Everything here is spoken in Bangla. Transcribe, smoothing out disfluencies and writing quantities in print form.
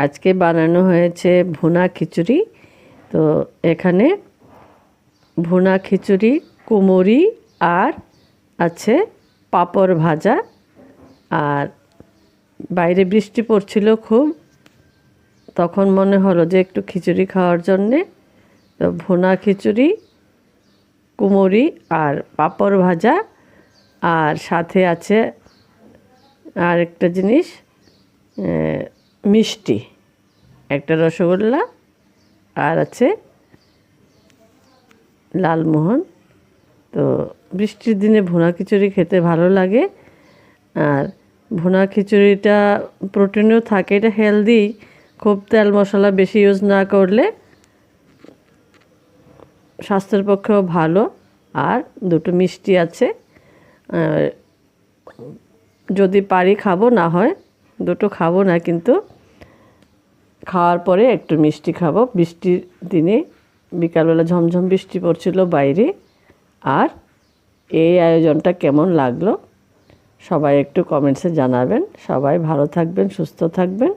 আজকে বানানো হয়েছে ভুনা খিচুড়ি। তো এখানে ভুনা খিচুড়ি, কুমড়ি আর আছে পাঁপড় ভাজা। আর বাইরে বৃষ্টি পড়ছিল খুব, তখন মনে হলো যে একটু খিচুড়ি খাওয়ার জন্যে। তো ভুনা খিচুড়ি, কুমড়ি আর পাঁপড় ভাজা, আর সাথে আছে আর একটা জিনিস, মিষ্টি, একটা রসগোল্লা, আর আছে লালমোহন। তো বৃষ্টির দিনে ভুনা খিচুড়ি খেতে ভালো লাগে। আর ভুনা খিচুড়িটা প্রোটিনও থাকে, এটা হেলদি, খুব তেল মশলা বেশি ইউজ না করলে স্বাস্থ্যের পক্ষেও ভালো। আর দুটো মিষ্টি আছে, যদি পারি খাবো, না হয় দুটো খাবো না, কিন্তু খাওয়ার পরে একটু মিষ্টি খাবো। বৃষ্টির দিনে বিকালবেলা ঝমঝম বৃষ্টি পড়ছিল বাইরে। আর এই আয়োজনটা কেমন লাগলো সবাই একটু কমেন্টসে জানাবেন। সবাই ভালো থাকবেন, সুস্থ থাকবেন।